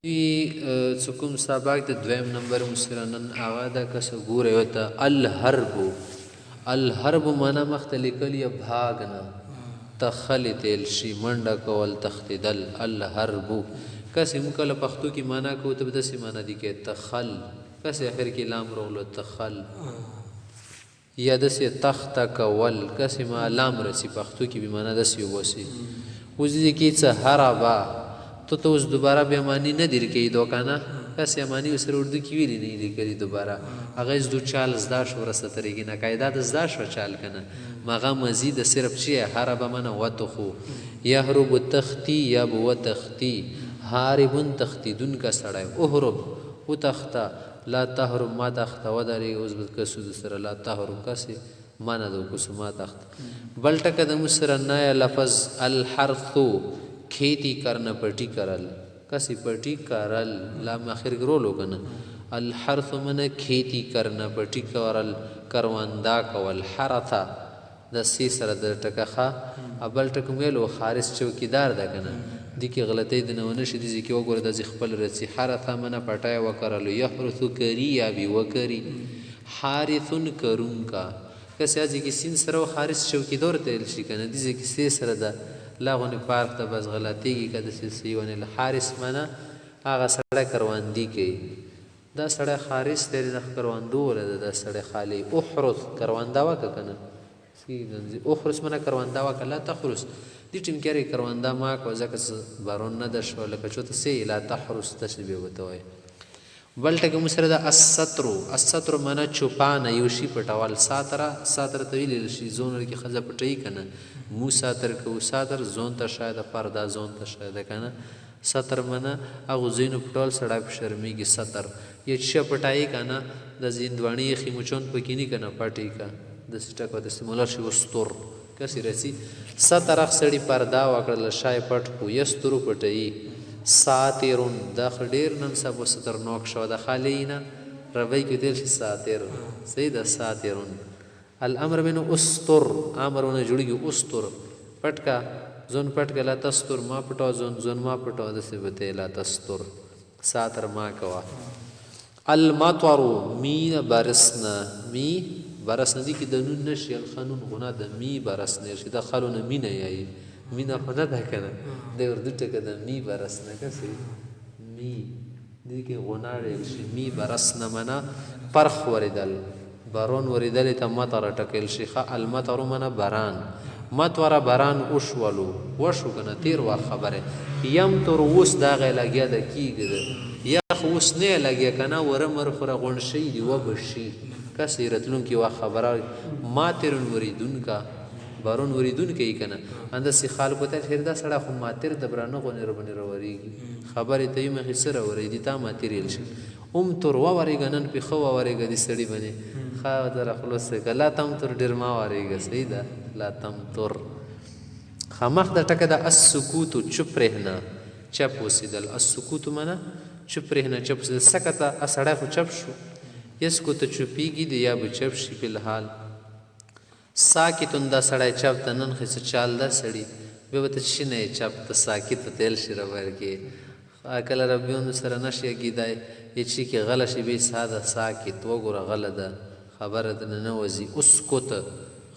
چې کوم سبق د دویم نمبر مسرنن هغه د کس ګوره وته الحرب معنا مخته لیکلی بھاگ نه تخل تل شي منډه کول تختیدل الحرب کس مکل پښتو کی معنا کو ته دسی معنا دی کې تخل کس اخر کې لام رولو تخل یا دسی تخت کول کس ما لام رسی پښتو کی به معنا دسی وسی وزدي کې څه حربا تو اوس دوباره به معنی نه در کې دوکانه کس معنی سره اردو کې ویلی نه لیکلي دوباره هغه از دو چال زدا شو رسته طریقې نه قاعده د زدا شو چال کنه مغه مزید صرف شی حرب من وتخو یهرب تختی یا بو تختی حاربن تختیدن کا سړی اهرب او تختا لا تهرب ما تخت ودري اوس بکسو سره لا تهرب کسي معنا دو کوس ما تخت بلټک د مسر نه لفظ الحرث खेती करना पटी करल कसी पटी करल लाम आखिर ग्रोलो कना الحرث من खेती करना पटी करल करवंदा कवल حرثا د سی سره د ټکخه ابل ټک میلو خارس چوکیدار ده کنه د کی غلطی د نه نشي د کی وګوره د خپل رسی حرثا من پټای وکرل یحرث کری یا بی وکری حارثن کرون کا کسه از کی سین سره خارس چوکیدار ته شي کنه د کی سی سره ده لاغونی پارک ته بس غلطیږي که داسې سیونه الحارس معنا هغه سړی کرواندي کوي دا سړی حارس دی د کروندو ولا دا سړی خالی احرس کروندا وکه کنه احرس معنا کروندا وکه لا تحرس دې ټیم کې کروندا ما کو ځکه بارون نه د شو لکه چوت سی لا تحرس تشبیه وته وای بل ټکه مسره د الستر معنا چوپانه یو شی پټول ساتره طویل شي زونر کې خزه پټی کنه مو ساتر کو ساتر زون ته شاید پردا زون ته شاید کنه ستر معنا هغه زین پټول سړی په شرمېږي ستر یې چې پټای کنه د زیندوانی خیمچون پکینی کنه پټی کا د سټک د سیمولر شي وستور کسي رسی ستر اخسړی پردا وکړل شای پټ کو یستر پټی ساترون د خډیر نن سبو ستر نوک شو د خالینا روي کې دل ساتر سید ساترون الامر من استر امرونه جوړیږي استر پټکا زون پټکا لا تستر ما پټو زون ما پټو د سبته لا تستر ساتر ما کوا المطر می برسنا دي کې د نون نشي القانون غنا د می برسنه شي د خلونه مینه یای مینه خو نه ده کنه د اردو ټکه د می برسنه کسي می دې کې غناړې شي می برسنه معنا پرخ وردل بارون وردل ته مطر ټکل شيخه المطر معنا باران مطر باران وشو کنه تیر وا خبره یم تر وس دا غ لګیا د کیګ یا خوس نه لګیا کنه ورمر خره غون شي دی وبشي کسي رتلون کی وا خبره ماتر وریدون کا بارون وریدون کوي کنه اند سي خال کو ته فردا سړه خو ماتر د برانه غونې ربنې وریږي خبره ته یې مخې سره وریدي تا ماتریل شي تر وریګنن په خو وریګ دي سړی باندې خا در خلاص کلا تم تر ډیر ما وریګ سیدا لا تم تر خمخ د ټکه د السکوت چپ رهنا چپ وسیدل السکوت معنا چپ رهنا چپ سکته اسړه خو چپ شو یسکو ته چپیږي دی یا به چپ شي په الحال ساکتون دا سړی چپ ته نن خس چال دا سړی به وته شنه چپ ته ساکت تل شره ورګي اکل ربيون سره نشي کیدای چې کی غل شي به ساده ساکت وګوره غل ده خبره نه وزي اسکت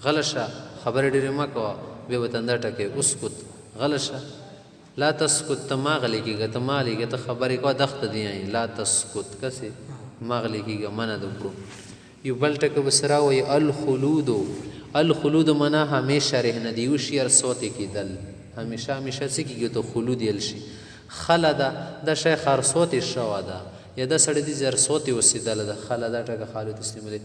غلشه خبر ډیره ما کو به وته انده ټکه اسکت غلشه لا تسکت تماغلی کیږي تمالی ته خبرې کو دخت دی لا تسکت کسي ماغلی کیږي منه دکو یو بل ټکه بسرا وی الخلود منا همیشه رهنه دیو شیر صوت کیدل همیشه سکیږي ته خلود یل شي خلدا د شیخ هر صوت شوادا یا د سړی دی زر صوت وسیدل د خلدا ټکه خالد استعمال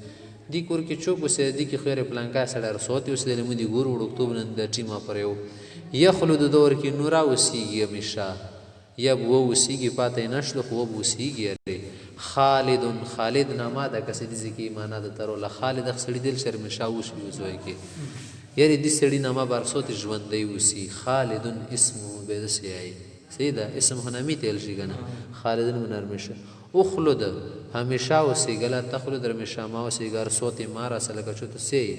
دی کور کې چوک وسه دی کې خیر پلانکا سړی صوت وسیدل مو دی ګور وړکتوب نن د ټیمه پرېو یخلود دور کې نورا وسیږي همیشه یا بو وسیږي پاتې نشلو خو وسیږي خالد نامه د کسې د ذکی معنا د تر له خالد خسړي دل شرمشاو شي وزوي کې یاري د سړي نامه بار صوت ژوندې وسی خالد اسمه به دسي ای سیدا اسم هنامي تل شي کنه خالد منرمشه اخلد همیشه وسی غلا تخلد رمشه ما وسی ګر صوت مارا سلګه چوت سی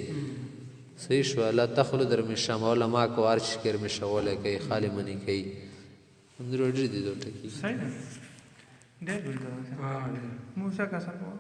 صحیح شو لا تخلد رمشه ما ولا ما کو ارش کر مشه ولا کوي خالی منی کوي اندر ډېر دي دوه ټکی ډېر ویل کوه ها موسی کا سره